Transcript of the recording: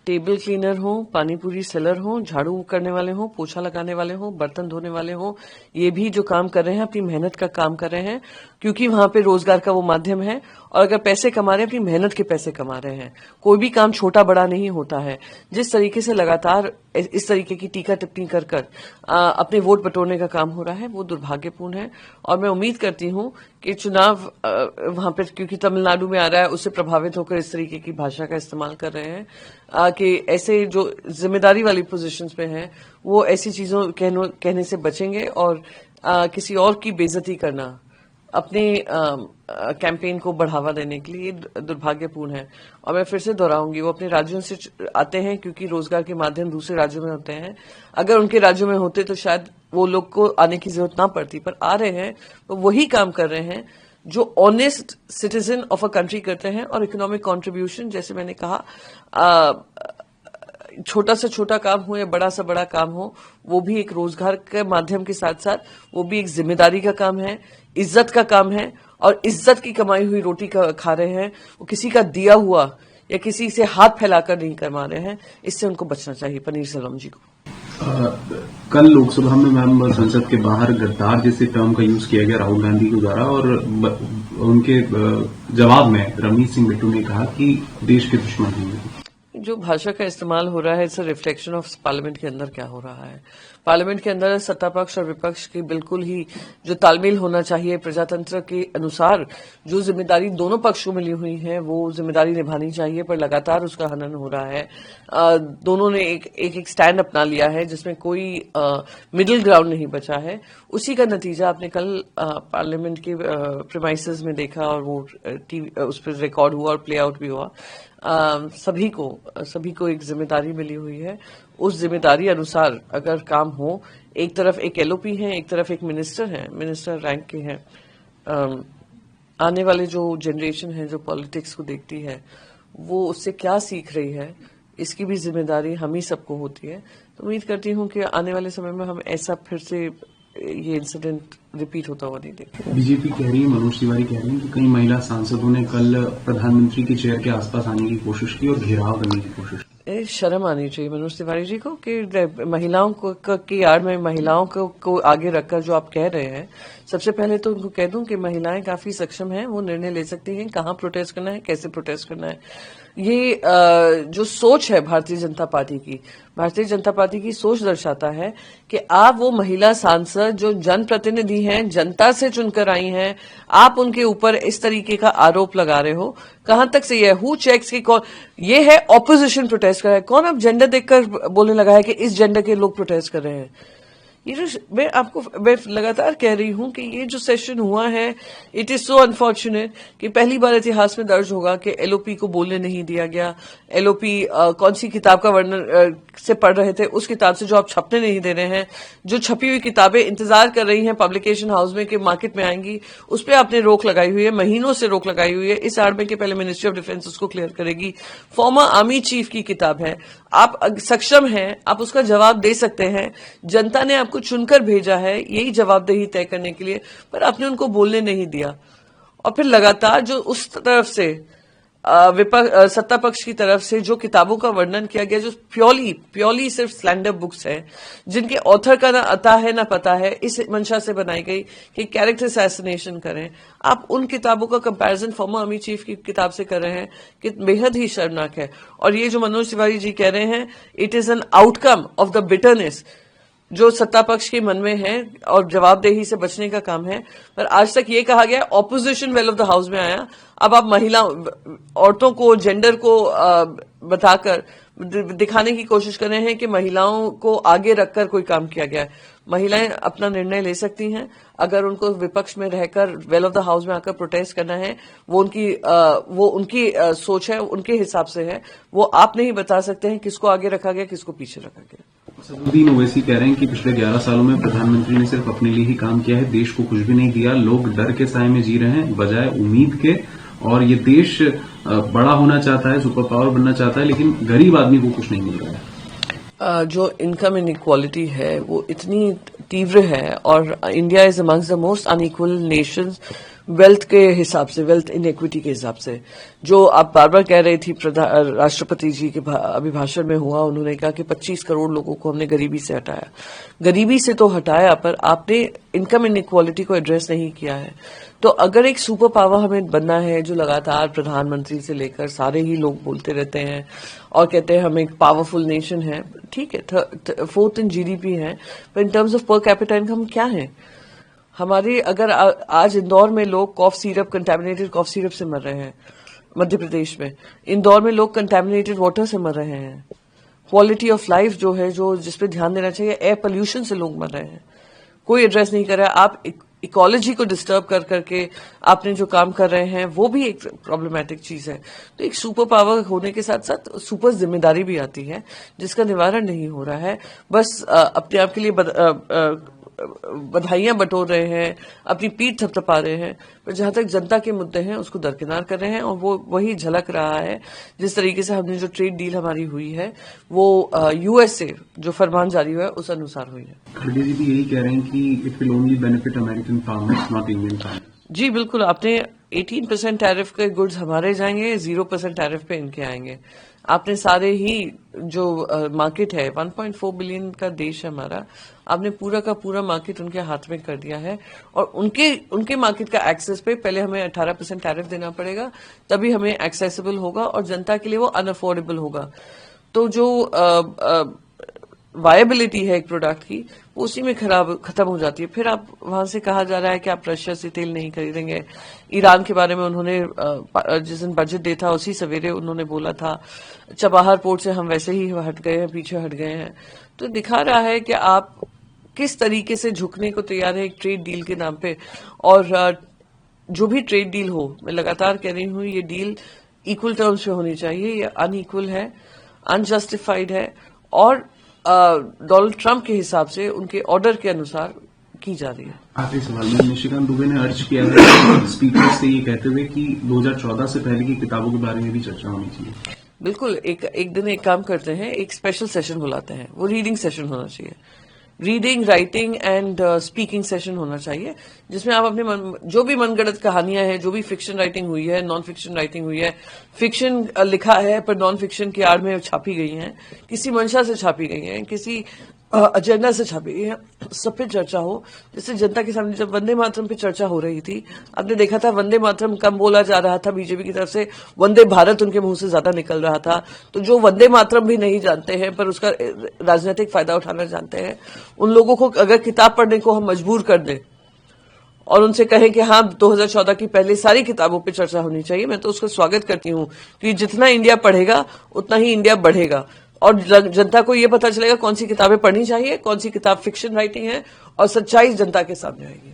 Table cleaner हो, panipuri seller हो, झाड़ू करने वाले हो, पोछा लगाने वाले हो, बर्तन धोने वाले हो, ये भी जो काम कर रहे हैं अपनी मेहनत का काम कर रहे हैं, क्योंकि वहां पे रोजगार का वो माध्यम है। और अगर पैसे कमा रहे हैं अपनी मेहनत के पैसे कमा रहे हैं। कोई भी काम छोटा बड़ा नहीं होता है। जिस तरीके से लगातार इस तरीके की टीका टिप्पणी कर कर अपने वोट बटोरने का काम हो रहा है वो दुर्भाग्यपूर्ण है। और मैं उम्मीद करती हूं कि चुनाव वहां पर, क्योंकि तमिलनाडु में आ रहा है, उससे प्रभावित होकर इस तरीके की भाषा का इस्तेमाल कर रहे हैं कि ऐसे जो जिम्मेदारी वाली पोजीशंस पे हैं वो ऐसी चीजों कहने से बचेंगे। और किसी और की बेइज्जती करना अपने कैंपेन को बढ़ावा देने के लिए दुर्भाग्यपूर्ण है। और मैं फिर से दोहराऊंगी, वो अपने राज्यों से आते हैं क्योंकि रोजगार के माध्यम दूसरे राज्यों में होते हैं। अगर उनके राज्यों में होते तो शायद वो लोग को आने की जरूरत ना पड़ती, पर आ रहे हैं तो वही काम कर रहे हैं जो honest citizen of a country करते हैं। और इकोनॉमिक कंट्रीब्यूशन, जैसे मैंने कहा, छोटा से छोटा काम हो या बड़ा से बड़ा काम हो, वो भी एक रोजगार के माध्यम के साथ साथ वो भी एक जिम्मेदारी का काम है, इज्जत का काम है। और इज्जत की कमाई हुई रोटी खा रहे हैं, वो किसी का दिया हुआ या किसी से हाथ फैलाकर नहीं कमा रहे हैं। इससे उनको बचना चाहिए। पनीर सेल्वम जी को कल लोकसभा में मैम संसद के बाहर गद्दार जैसे टर्म का यूज किया गया राहुल गांधी के द्वारा, और उनके जवाब में रमेश सिंह बिट्टू ने कहा कि देश के दुश्मन हैं। जो भाषा का इस्तेमाल हो रहा है it's a reflection of parliament के अंदर क्या हो रहा है। पार्लियामेंट के अंदर सत्ता पक्ष और विपक्ष की बिल्कुल ही जो तालमेल होना चाहिए, प्रजातंत्र के अनुसार जो जिम्मेदारी दोनों पक्ष को मिली हुई है वो जिम्मेदारी निभानी चाहिए, पर लगातार उसका हनन हो रहा है। दोनों ने एक स्टैंड अपना लिया है जिसमें कोई मिडिल ग्राउंड नहीं बचा है। उसी का नतीजा आपने कल पार्लियामेंट के प्रीमाइसेस में देखा, और वो उस पर रिकॉर्ड हुआ और प्ले आउट भी हुआ। सभी को एक जिम्मेदारी मिली हुई है। उस जिम्मेदारी अनुसार अगर काम हो, एक तरफ एक एलओपी है, एक तरफ एक मिनिस्टर है, मिनिस्टर रैंक के हैं। आने वाले जो जनरेशन है जो पॉलिटिक्स को देखती है वो उससे क्या सीख रही है, इसकी भी जिम्मेदारी हम ही सबको होती है। तो उम्मीद करती हूँ कि आने वाले समय में हम ऐसा फिर से ये इंसिडेंट रिपीट होता हुआ नहीं देखेंगे। बीजेपी कह रही है, मनोज तिवारी कह रही है कि कई महिला सांसदों ने कल प्रधानमंत्री की चेयर के आसपास आने की कोशिश की और घेराव करने की कोशिश की। शर्म आनी चाहिए मनोज तिवारी जी को कि महिलाओं की आड़ में महिलाओं को आगे रखकर जो आप कह रहे हैं। सबसे पहले तो उनको कह दूं कि महिलाएं काफी सक्षम हैं, वो निर्णय ले सकती हैं कहाँ प्रोटेस्ट करना है, कैसे प्रोटेस्ट करना है। ये जो सोच है भारतीय जनता पार्टी की सोच दर्शाता है कि आप वो महिला सांसद जो जनप्रतिनिधि हैं, जनता से चुनकर आई हैं, आप उनके ऊपर इस तरीके का आरोप लगा रहे हो। कहां तक सही है? हु चेक्स की कौन? ये है ऑपोजिशन प्रोटेस्ट कर रहा है। कौन अब जेंडर देखकर बोलने लगा है कि इस जेंडर के लोग प्रोटेस्ट कर रहे हैं? ये जो मैं लगातार कह रही हूं कि ये जो सेशन हुआ है, इट इज सो अनफॉर्चुनेट कि पहली बार इतिहास में दर्ज होगा कि एलओपी को बोलने नहीं दिया गया। एलओपी कौन सी किताब का वर्णन से पढ़ रहे थे, उस किताब से जो आप छपने नहीं दे रहे हैं, जो छपी हुई किताबें इंतजार कर रही हैं पब्लिकेशन हाउस में कि मार्केट में आएंगी, उस पर आपने रोक लगाई हुई है, महीनों से रोक लगाई हुई है। इस आड़ में कि पहले मिनिस्ट्री ऑफ डिफेंस उसको क्लियर करेगी। फॉर्मर आर्मी चीफ की किताब है, आप सक्षम हैं, आप उसका जवाब दे सकते हैं। जनता ने आपको चुनकर भेजा है यही जवाबदेही तय करने के लिए, पर आपने उनको बोलने नहीं दिया। और फिर लगातार जो उस तरफ से सत्ता पक्ष की तरफ से जो किताबों का वर्णन किया गया, जो प्योरली सिर्फ स्लैंडर बुक्स है, जिनके ऑथर का ना अता है ना पता है, इस मंशा से बनाई गई कि कैरेक्टर असैसिनेशन करें, आप उन किताबों का कंपैरिजन फॉर्मर आर्मी चीफ की किताब से कर रहे हैं कि बेहद ही शर्मनाक है। और ये जो मनोज तिवारी जी कह रहे हैं, it is an outcome of the bitterness जो सत्ता पक्ष के मन में है और जवाबदेही से बचने का काम है। पर आज तक ये कहा गया opposition well of the house में आया, अब आप औरतों को, जेंडर को बताकर दिखाने की कोशिश कर रहे हैं कि महिलाओं को आगे रखकर कोई काम किया गया है। महिलाएं अपना निर्णय ले सकती हैं, अगर उनको विपक्ष में रहकर वेल ऑफ द हाउस में आकर प्रोटेस्ट करना है, वो उनकी सोच है, उनके हिसाब से है। वो आप नहीं बता सकते हैं किसको आगे रखा गया, किसको पीछे रखा गया। सदुद्दीन ओवैसी कह रहे हैं कि पिछले 11 सालों में प्रधानमंत्री ने सिर्फ अपने लिए ही काम किया है, देश को कुछ भी नहीं दिया। लोग डर के साए में जी रहे हैं बजाय उम्मीद के, और ये देश बड़ा होना चाहता है, सुपर पावर बनना चाहता है, लेकिन गरीब आदमी को कुछ नहीं मिल रहा है। जो इनकम इनइक्वालिटी है वो इतनी तीव्र है, और India is amongst the most unequal Nations wealth के हिसाब से, वेल्थ इनइक्विटी के हिसाब से, जो आप बार बार कह रही थी, राष्ट्रपति जी के अभिभाषण में हुआ, उन्होंने कहा कि 25 करोड़ लोगों को हमने गरीबी से हटाया। गरीबी से तो हटाया, पर आपने इनकम इनइक्वालिटी को एड्रेस नहीं किया है। तो अगर एक सुपर पावर हमें बनना है, जो लगातार प्रधानमंत्री से लेकर सारे ही लोग बोलते रहते हैं और कहते हैं हम एक पावरफुल नेशन है, ठीक है, 4th इन जीडीपी है, पर in terms of per capita income क्या है हमारी? अगर आज इंदौर में लोग cough syrup, contaminated cough syrup से मर रहे हैं, मध्य प्रदेश में इंदौर में लोग कंटेमिनेटेड वाटर से मर रहे हैं, क्वालिटी ऑफ लाइफ जो है, जो जिसपे ध्यान देना चाहिए, एयर पोल्यूशन से लोग मर रहे हैं, कोई एड्रेस नहीं कर रहा है। आप इकोलॉजी को डिस्टर्ब कर करके आपने जो काम कर रहे हैं वो भी एक प्रॉब्लमैटिक चीज है। तो एक सुपर पावर होने के साथ साथ सुपर जिम्मेदारी भी आती है, जिसका निवारण नहीं हो रहा है। बस अपने आप के लिए बधाइयां बटोर रहे हैं, अपनी पीठ थपथपा रहे हैं, पर जहां तक जनता के मुद्दे हैं उसको दरकिनार कर रहे हैं। और वो वही झलक रहा है जिस तरीके से हमने जो ट्रेड डील हमारी हुई है वो यूएस से जो फरमान जारी हुआ है उस अनुसार हुई है। खड़गे जी भी यही कह रहे हैं कि it will only benefit American farmers, not Indian farmers. जी बिल्कुल, आपने 18% टैरिफ के गुड्स हमारे जाएंगे, 0% टैरिफ पे इनके आएंगे। आपने सारे ही जो मार्केट है, 1.4 बिलियन का देश है हमारा, आपने पूरा का पूरा मार्केट उनके हाथ में कर दिया है। और उनके मार्केट का एक्सेस पे पहले हमें 18% टैरिफ देना पड़ेगा, तभी हमें एक्सेसिबल होगा और जनता के लिए वो अनअफोर्डेबल होगा। तो जो वायबिलिटी है एक प्रोडक्ट की, वो उसी में खत्म हो जाती है। फिर आप वहां से कहा जा रहा है कि आप रशिया से तेल नहीं खरीदेंगे। ईरान के बारे में उन्होंने जिस दिन बजट डे था उसी सवेरे उन्होंने बोला था। चबाहर पोर्ट से हम वैसे ही हट गए हैं, पीछे हट गए हैं। तो दिखा रहा है कि आप किस तरीके से झुकने को तैयार है एक ट्रेड डील के नाम पे। और जो भी ट्रेड डील हो, मैं लगातार कह रही हूं, ये डील इक्वल टर्म्स पे होनी चाहिए। ये अनइक्वल है, अनजस्टिफाइड है और डोनाल्ड ट्रंप के हिसाब से उनके ऑर्डर के अनुसार की जा रही है। आखिरी सवाल में निशिकांत दुबे ने अर्ज किया है स्पीकर से ये कहते हुए कि 2014 से पहले की किताबों के बारे में भी चर्चा होनी चाहिए। बिल्कुल, एक दिन एक काम करते हैं, एक स्पेशल सेशन बुलाते हैं, वो रीडिंग सेशन होना चाहिए। Reading, writing and speaking session होना चाहिए, जिसमें आप अपने जो भी मनगढ़ंत कहानियां हैं, जो भी फिक्शन राइटिंग हुई है, नॉन फिक्शन राइटिंग हुई है, फिक्शन लिखा है पर नॉन फिक्शन की आड़ में छापी गई हैं, किसी मंशा से छापी गई हैं, किसी एजेंडा से छापी गई है, सब पे चर्चा हो। जैसे जनता के सामने जब वंदे मातरम पे चर्चा हो रही थी, आपने देखा था वंदे मातरम कम बोला जा रहा था बीजेपी की तरफ से, वंदे भारत उनके मुंह से ज्यादा निकल रहा था। तो जो वंदे मातरम भी नहीं जानते हैं पर उसका राजनीतिक फायदा उठाना जानते हैं, उन लोगों को अगर किताब पढ़ने को हम मजबूर कर दें और उनसे कहें कि हाँ 2014 की पहले सारी किताबों पे चर्चा होनी चाहिए, मैं तो उसका स्वागत करती हूँ कि जितना इंडिया पढ़ेगा उतना ही इंडिया बढ़ेगा और जनता को ये पता चलेगा कौन सी किताबें पढ़नी चाहिए, कौन सी किताब फिक्शन राइटिंग है और सच्चाई जनता के सामने आएगी।